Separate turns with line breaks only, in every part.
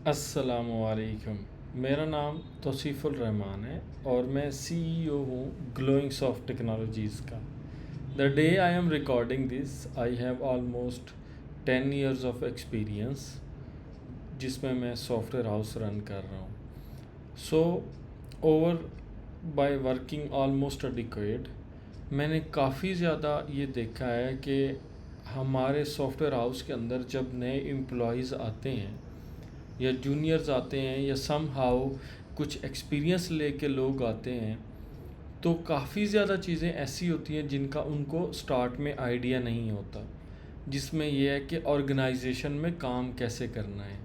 अस्सलामुअलैकुम। मेरा नाम तौसीफ़ुल रहमान है और मैं सीईओ हूँ ग्लोइंग सॉफ्ट टेक्नोलॉजीज़ का। The day I am recording this I have almost 10 years of experience जिसमें मैं सॉफ्टवेयर हाउस रन कर रहा हूँ। So over by working almost a decade मैंने काफ़ी ज़्यादा ये देखा है कि हमारे सॉफ्टवेयर हाउस के अंदर जब नए एम्प्लॉयज़ आते हैं या जूनियर्स आते हैं या सम हाउ कुछ एक्सपीरियंस लेके लोग आते हैं, तो काफ़ी ज़्यादा चीज़ें ऐसी होती हैं जिनका उनको स्टार्ट में आइडिया नहीं होता। जिसमें यह है कि ऑर्गेनाइजेशन में काम कैसे करना है,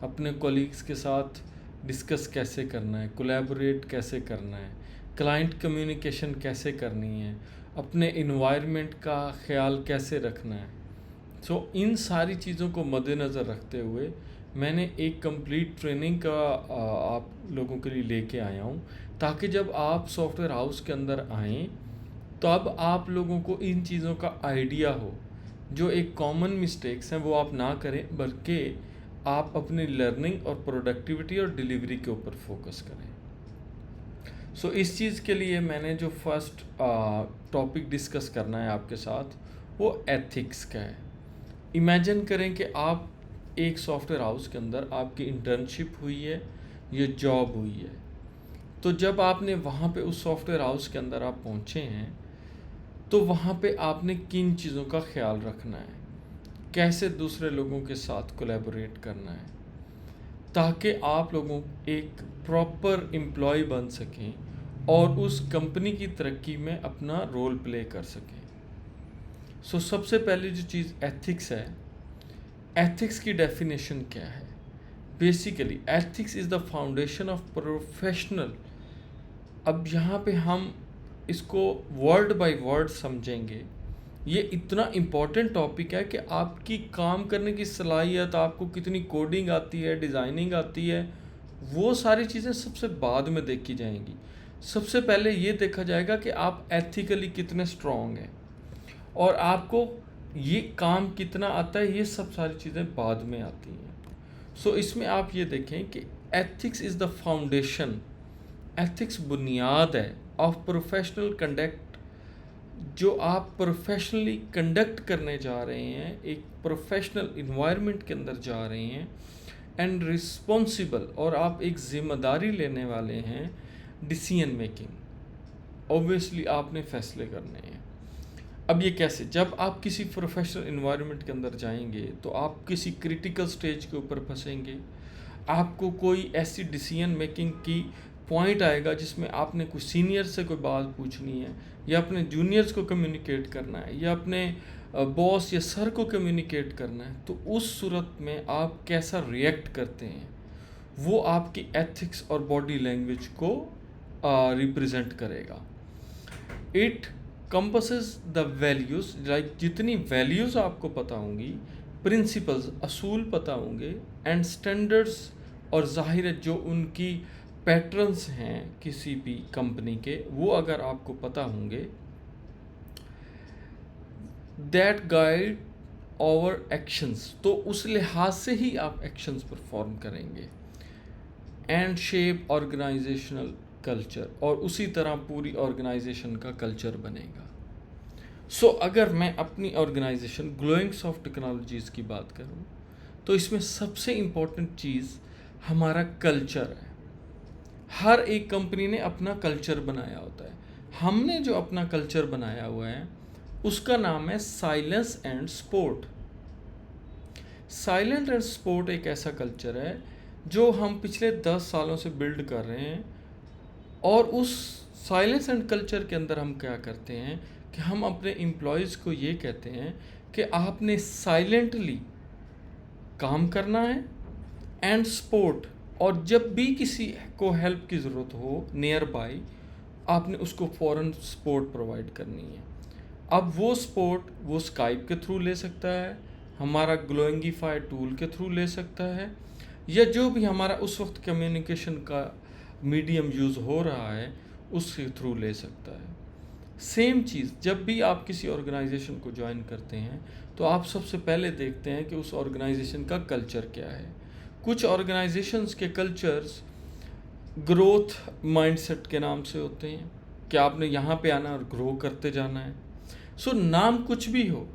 अपने कोलीग्स के साथ डिस्कस कैसे करना है, कोलैबोरेट कैसे करना है, क्लाइंट कम्युनिकेशन कैसे करनी है, अपने इन्वायरमेंट का ख्याल कैसे रखना है। सो इन सारी चीज़ों को मद्देनज़र रखते हुए मैंने एक कंप्लीट ट्रेनिंग का आप लोगों के लिए लेके आया हूँ, ताकि जब आप सॉफ्टवेयर हाउस के अंदर आएँ तो अब आप लोगों को इन चीज़ों का आइडिया हो। जो एक कॉमन मिस्टेक्स हैं वो आप ना करें, बल्कि आप अपनी लर्निंग और प्रोडक्टिविटी और डिलीवरी के ऊपर फोकस करें। सो इस चीज़ के लिए मैंने जो फर्स्ट टॉपिक डिस्कस करना है आपके साथ, वो एथिक्स का है। इमेजिन करें कि आप एक सॉफ्टवेयर हाउस के अंदर आपकी इंटर्नशिप हुई है या जॉब हुई है। तो जब आपने वहाँ पे उस सॉफ्टवेयर हाउस के अंदर आप पहुँचे हैं, तो वहाँ पे आपने किन चीज़ों का ख्याल रखना है, कैसे दूसरे लोगों के साथ कोलैबोरेट करना है, ताकि आप लोगों एक प्रॉपर एम्प्लॉय बन सकें और उस कंपनी की तरक्की में अपना रोल प्ले कर सकें। सो सबसे पहली जो चीज़ एथिक्स है, एथिक्स की डेफिनेशन क्या है? Basically ethics is the foundation of professional. अब यहाँ पे हम इसको वर्ड बाय वर्ड समझेंगे। ये इतना इम्पॉर्टेंट टॉपिक है कि आपकी काम करने की सलाहियत, आपको कितनी कोडिंग आती है, डिज़ाइनिंग आती है, वो सारी चीज़ें सबसे बाद में देखी जाएंगी। सबसे पहले ये देखा जाएगा कि आप एथिकली कितने स्ट्रॉन्ग हैं और आपको ये काम कितना आता है। ये सब सारी चीज़ें बाद में आती हैं। सो इसमें आप ये देखें कि ethics is the foundation. Ethics बुनियाद है ऑफ प्रोफेशनल कंडक्ट। जो आप प्रोफेशनली कंडक्ट करने जा रहे हैं, एक प्रोफेशनल इन्वायरमेंट के अंदर जा रहे हैं, एंड रिस्पॉन्सिबल, और आप एक ज़िम्मेदारी लेने वाले हैं डिसीजन मेकिंग। ऑब्वियसली आपने फैसले करने हैं। अब ये कैसे? जब आप किसी प्रोफेशनल इन्वायरमेंट के अंदर जाएंगे तो आप किसी क्रिटिकल स्टेज के ऊपर फंसेंगे। आपको कोई ऐसी डिसीजन मेकिंग की पॉइंट आएगा जिसमें आपने कुछ सीनियर से कोई बात पूछनी है, या अपने जूनियर्स को कम्युनिकेट करना है, या अपने बॉस या सर को कम्युनिकेट करना है। तो उस सूरत में आप कैसा रिएक्ट करते हैं, वो आपकी एथिक्स और बॉडी लैंग्वेज को रिप्रेजेंट करेगा। It compasses the values, like जितनी वैल्यूज़ आपको पता होंगी, प्रिंसिपल्स, असूल पता होंगे, एंड स्टैंडर्ड्स, और ज़ाहिर है जो उनकी पैटर्न्स हैं किसी भी कंपनी के, वो अगर आपको पता होंगे, दैट गाइड आवर एक्शंस, तो उस लिहाज से ही आप एक्शंस परफॉर्म करेंगे। एंड शेप ऑर्गेनाइजेशनल कल्चर, और उसी तरह पूरी ऑर्गेनाइजेशन का कल्चर बनेगा। सो अगर मैं अपनी ऑर्गेनाइजेशन ग्लोइंग सॉफ्ट टेक्नोलॉजीज़ की बात करूं, तो इसमें सबसे इम्पोर्टेंट चीज़ हमारा कल्चर है। हर एक कंपनी ने अपना कल्चर बनाया होता है। हमने जो अपना कल्चर बनाया हुआ है उसका नाम है silence and sport. Silent and sport एक ऐसा कल्चर है जो हम पिछले 10 सालों से बिल्ड कर रहे हैं। और उस साइलेंस एंड कल्चर के अंदर हम क्या करते हैं कि हम अपने एम्प्लॉयज़ को ये कहते हैं कि आपने साइलेंटली काम करना है, एंड सपोर्ट, और जब भी किसी को हेल्प की ज़रूरत हो नियर बाई, आपने उसको फ़ौरन सपोर्ट प्रोवाइड करनी है। अब वो सपोर्ट वो स्काइप के थ्रू ले सकता है, हमारा ग्लोइंगीफाई टूल के थ्रू ले सकता है, या जो भी हमारा उस वक्त कम्युनिकेशन का मीडियम यूज़ हो रहा है उसके थ्रू ले सकता है। सेम चीज़ जब भी आप किसी ऑर्गेनाइजेशन को ज्वाइन करते हैं तो आप सबसे पहले देखते हैं कि उस ऑर्गेनाइजेशन का कल्चर क्या है, कुछ ऑर्गेनाइजेशंस के कल्चर्स ग्रोथ माइंडसेट के नाम से होते हैं कि आपने यहाँ पे आना और ग्रो करते जाना है। सो नाम कुछ भी हो,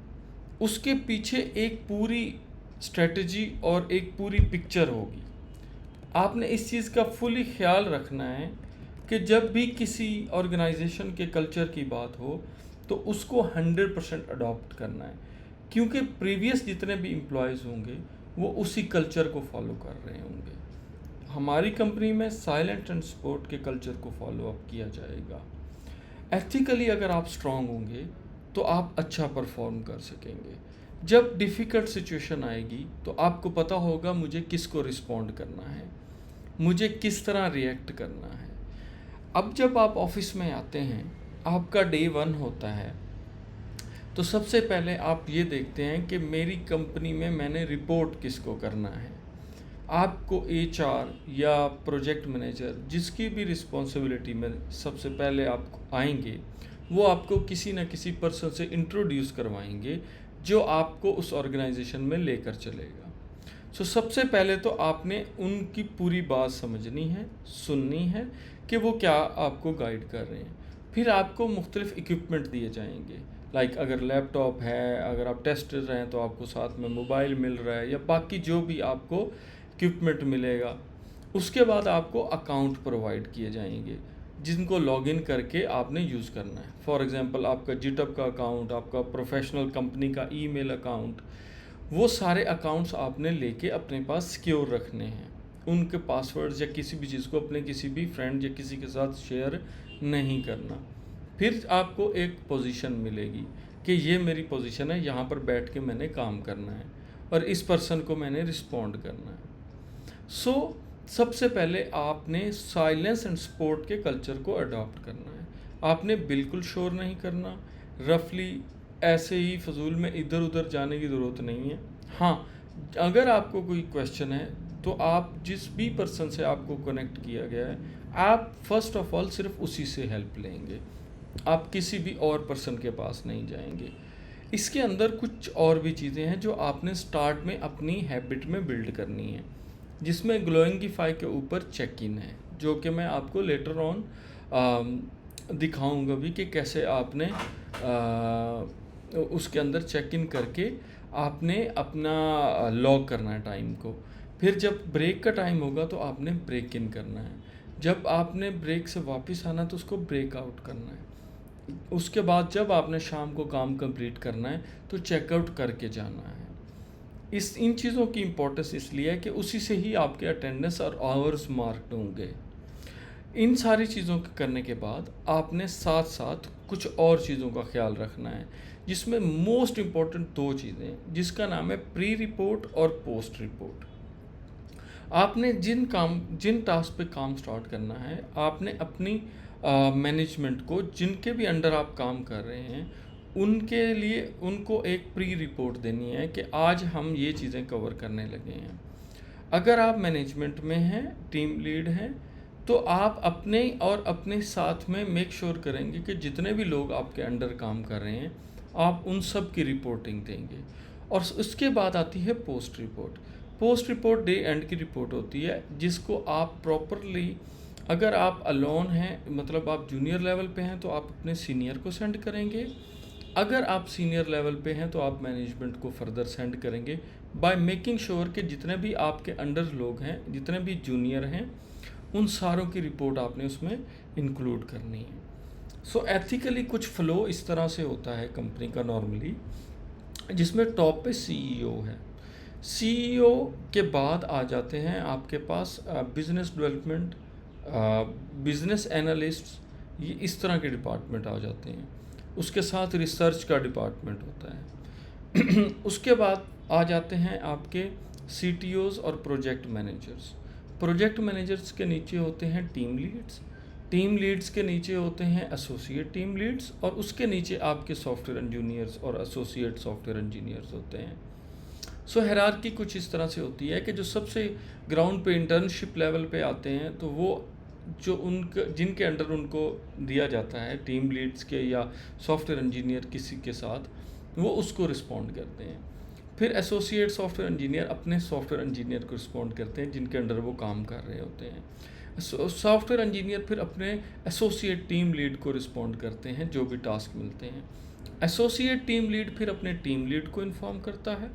उसके पीछे एक पूरी स्ट्रेटजी और एक पूरी पिक्चर होगी। आपने इस चीज़ का फुली ख्याल रखना है कि जब भी किसी ऑर्गेनाइजेशन के कल्चर की बात हो तो उसको 100% अडॉप्ट करना है, क्योंकि प्रीवियस जितने भी एम्प्लॉयज़ होंगे वो उसी कल्चर को फॉलो कर रहे होंगे। हमारी कंपनी में साइलेंट एंड सपोर्ट के कल्चर को फॉलो अप किया जाएगा। एथिकली अगर आप स्ट्रांग होंगे तो आप अच्छा परफॉर्म कर सकेंगे। जब डिफ़िकल्ट सिचुएशन आएगी तो आपको पता होगा मुझे किसको रिस्पॉन्ड करना है, मुझे किस तरह रिएक्ट करना है। अब जब आप ऑफिस में आते हैं, आपका डे 1 होता है, तो सबसे पहले आप ये देखते हैं कि मेरी कंपनी में मैंने रिपोर्ट किसको करना है। आपको HR या प्रोजेक्ट मैनेजर जिसकी भी रिस्पॉन्सिबिलिटी में सबसे पहले आप आएंगे, वो आपको किसी न किसी पर्सन से इंट्रोड्यूस करवाएंगे जो आपको उस ऑर्गेनाइजेशन में लेकर चलेगा। सो सबसे पहले तो आपने उनकी पूरी बात समझनी है, सुननी है कि वो क्या आपको गाइड कर रहे हैं। फिर आपको मुख्तलिफ इक्विपमेंट दिए जाएंगे, लाइक अगर लैपटॉप है, अगर आप टेस्टर हैं तो आपको साथ में मोबाइल मिल रहा है या बाकी जो भी आपको इक्विपमेंट मिलेगा। उसके बाद आपको अकाउंट प्रोवाइड किए जाएंगे जिनको लॉगिन करके आपने यूज़ करना है। फॉर एग्ज़ाम्पल आपका GitHub का अकाउंट, आपका प्रोफेशनल कंपनी का ईमेल अकाउंट, वो सारे अकाउंट्स आपने लेके अपने पास सिक्योर रखने हैं। उनके पासवर्ड्स या किसी भी चीज़ को अपने किसी भी फ्रेंड या किसी के साथ शेयर नहीं करना। फिर आपको एक पोजीशन मिलेगी कि ये मेरी पोजीशन है, यहाँ पर बैठ के मैंने काम करना है और इस पर्सन को मैंने रिस्पॉन्ड करना है। सो सबसे पहले आपने साइलेंस एंड सपोर्ट के कल्चर को अडॉप्ट करना है। आपने बिल्कुल शोर नहीं करना, रफली ऐसे ही फजूल में इधर उधर जाने की ज़रूरत नहीं है। हाँ, अगर आपको कोई क्वेश्चन है तो आप जिस भी पर्सन से आपको कनेक्ट किया गया है, आप फर्स्ट ऑफ ऑल सिर्फ उसी से हेल्प लेंगे, आप किसी भी और पर्सन के पास नहीं जाएंगे। इसके अंदर कुछ और भी चीज़ें हैं जो आपने स्टार्ट में अपनी हैबिट में बिल्ड करनी है, जिसमें ग्लोइंगीफाई के ऊपर चेक इन है, जो कि मैं आपको लेटर ऑन दिखाऊंगा भी कि कैसे आपने उसके अंदर चेक इन करके आपने अपना लॉग करना है टाइम को। फिर जब ब्रेक का टाइम होगा तो आपने ब्रेक इन करना है। जब आपने ब्रेक से वापस आना तो उसको ब्रेक आउट करना है। उसके बाद जब आपने शाम को काम कंप्लीट करना है तो चेकआउट करके जाना है। इन चीज़ों की इम्पोर्टेंस इसलिए है कि उसी से ही आपके अटेंडेंस और आवर्स मार्क्ड होंगे। इन सारी चीज़ों के करने के बाद आपने साथ साथ कुछ और चीज़ों का ख्याल रखना है, जिसमें मोस्ट इम्पॉर्टेंट 2 चीज़ें, जिसका नाम है प्री रिपोर्ट और पोस्ट रिपोर्ट। आपने जिन टास्क पे काम स्टार्ट करना है, आपने अपनी मैनेजमेंट को, जिनके भी अंडर आप काम कर रहे हैं, उनके लिए उनको एक प्री रिपोर्ट देनी है कि आज हम ये चीज़ें कवर करने लगे हैं। अगर आप मैनेजमेंट में हैं, टीम लीड हैं, तो आप अपने और अपने साथ में मेक श्योर करेंगे कि जितने भी लोग आपके अंडर काम कर रहे हैं, आप उन सब की रिपोर्टिंग देंगे। और उसके बाद आती है post report. Post report day and की रिपोर्ट होती है, जिसको आप प्रॉपरली, अगर आप अलोन हैं, मतलब आप जूनियर लेवल पे हैं, तो आप अपने सीनियर को सेंड करेंगे। अगर आप सीनियर लेवल पे हैं तो आप मैनेजमेंट को फर्दर सेंड करेंगे, बाय मेकिंग श्योर कि जितने भी आपके अंडर लोग हैं, जितने भी जूनियर हैं, उन सारों की रिपोर्ट आपने उसमें इंक्लूड करनी है। सो एथिकली कुछ फ्लो इस तरह से होता है कंपनी का नॉर्मली, जिसमें टॉप पे CEO है। CEO के बाद आ जाते हैं आपके पास बिजनेस डेवलपमेंट, बिजनेस एनालिस्ट, ये इस तरह के डिपार्टमेंट आ जाते हैं। उसके साथ रिसर्च का डिपार्टमेंट होता है। उसके बाद आ जाते हैं आपके CTOs और प्रोजेक्ट मैनेजर्स। प्रोजेक्ट मैनेजर्स के नीचे होते हैं टीम लीड्स, टीम लीड्स के नीचे होते हैं एसोसिएट टीम लीड्स, और उसके नीचे आपके सॉफ्टवेयर इंजीनियर्स और एसोसिएट सॉफ्टवेयर इंजीनियर्स होते हैं। सो हायरार्की कुछ इस तरह से होती है कि जो सबसे ग्राउंड पे इंटर्नशिप लेवल पे आते हैं, तो वो जो जिनके अंडर उनको दिया जाता है टीम लीड्स के या सॉफ्टवेयर इंजीनियर किसी के साथ, वो उसको रिस्पॉन्ड करते हैं। फिर एसोसिएट सॉफ्टवेयर इंजीनियर अपने सॉफ्टवेयर इंजीनियर को रिस्पॉन्ड करते हैं जिनके अंडर वो काम कर रहे होते हैं। सॉफ्टवेयर इंजीनियर फिर अपने एसोसिएट टीम लीड को रिस्पॉन्ड करते हैं जो भी टास्क मिलते हैं। एसोसिएट टीम लीड फिर अपने टीम लीड को इन्फॉर्म करता है।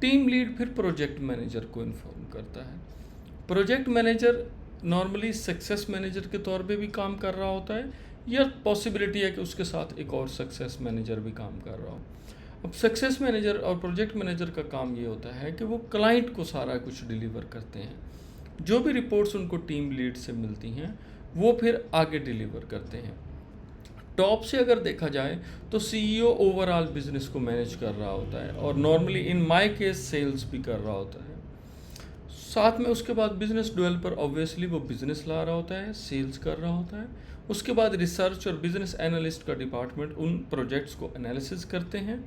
टीम लीड फिर प्रोजेक्ट मैनेजर को इन्फॉर्म करता है। Project manager normally success manager के तौर पे भी काम कर रहा होता है, या पॉसिबिलिटी है कि उसके साथ एक और सक्सेस मैनेजर भी काम कर रहा हो। अब सक्सेस मैनेजर और प्रोजेक्ट मैनेजर का काम ये होता है कि वो क्लाइंट को सारा कुछ डिलीवर करते हैं। जो भी रिपोर्ट्स उनको टीम लीड से मिलती हैं वो फिर आगे डिलीवर करते हैं। टॉप से अगर देखा जाए तो सीईओ ओवरऑल बिजनेस को मैनेज कर रहा होता है और normally in my case sales भी कर रहा होता है। साथ में उसके बाद बिजनेस डेवलपर ऑब्वियसली वो बिजनेस ला रहा होता है, सेल्स कर रहा होता है। उसके बाद रिसर्च और बिजनेस एनालिस्ट का डिपार्टमेंट उन प्रोजेक्ट्स को एनालिसिस करते हैं।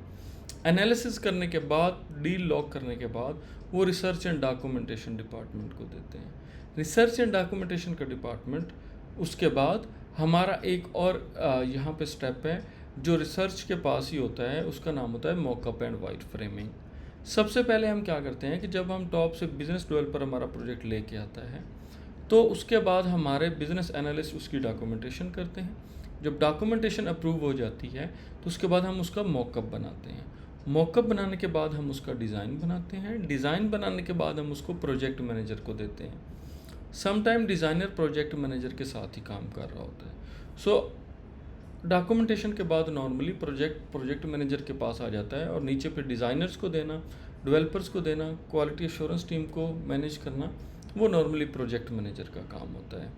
एनालिसिस करने के बाद, डील लॉक करने के बाद वो रिसर्च एंड डॉक्यूमेंटेशन डिपार्टमेंट को देते हैं। रिसर्च एंड डॉक्यूमेंटेशन का डिपार्टमेंट उसके बाद हमारा एक और यहाँ पे स्टेप है जो रिसर्च के पास ही होता है, उसका नाम होता है मॉकअप एंड वाइट फ्रेमिंग। सबसे पहले हम क्या करते हैं कि जब हम टॉप से बिजनेस डेवलपर हमारा प्रोजेक्ट लेके आता है तो उसके बाद हमारे बिजनेस एनालिस्ट उसकी डॉक्यूमेंटेशन करते हैं। जब डॉक्यूमेंटेशन अप्रूव हो जाती है तो उसके बाद हम उसका मॉकअप बनाते हैं। मॉकअप बनाने के बाद हम उसका डिज़ाइन बनाते हैं। डिज़ाइन बनाने के बाद हम उसको प्रोजेक्ट मैनेजर को देते हैं। समटाइम डिज़ाइनर प्रोजेक्ट मैनेजर के साथ ही काम कर रहा होता है। सो डॉक्यूमेंटेशन के बाद नॉर्मली प्रोजेक्ट मैनेजर के पास आ जाता है और नीचे पे डिज़ाइनर्स को देना, डेवलपर्स को देना, क्वालिटी एश्योरेंस टीम को मैनेज करना, वो नॉर्मली प्रोजेक्ट मैनेजर का काम होता है।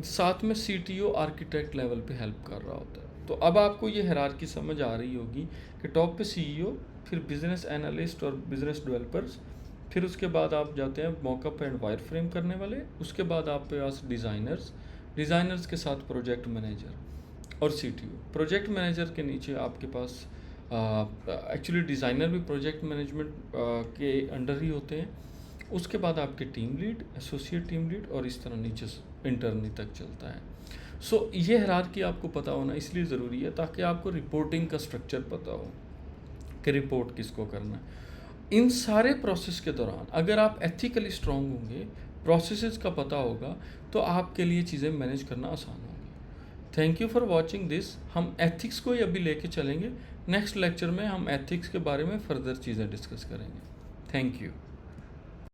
साथ में सीटीओ आर्किटेक्ट लेवल पे हेल्प कर रहा होता है। तो अब आपको ये हायरार्की समझ आ रही होगी कि टॉप पे सीईओ, फिर बिजनेस एनालिस्ट और बिजनेस डेवलपर्स, फिर उसके बाद आप जाते हैं मॉकअप एंड वायर फ्रेम करने वाले, उसके बाद आपके पास डिज़ाइनर्स के साथ प्रोजेक्ट मैनेजर और सीटीओ। प्रोजेक्ट मैनेजर के नीचे आपके पास एक्चुअली डिज़ाइनर भी प्रोजेक्ट मैनेजमेंट के अंडर ही होते हैं। उसके बाद आपके team lead, associate team lead और इस तरह नीचे इंटर्नी तक चलता है। सो ये हायरार्की आपको पता होना इसलिए ज़रूरी है ताकि आपको रिपोर्टिंग का स्ट्रक्चर पता हो कि रिपोर्ट किसको करना है। इन सारे प्रोसेस के दौरान अगर आप एथिकली स्ट्रांग होंगे, प्रोसेसेस का पता होगा, तो आपके लिए चीज़ें मैनेज करना आसान होगी। Thank you for watching this. हम एथिक्स को ही अभी लेके चलेंगे। नेक्स्ट लेक्चर में हम एथिक्स के बारे में फर्दर चीज़ें डिस्कस करेंगे। Thank you.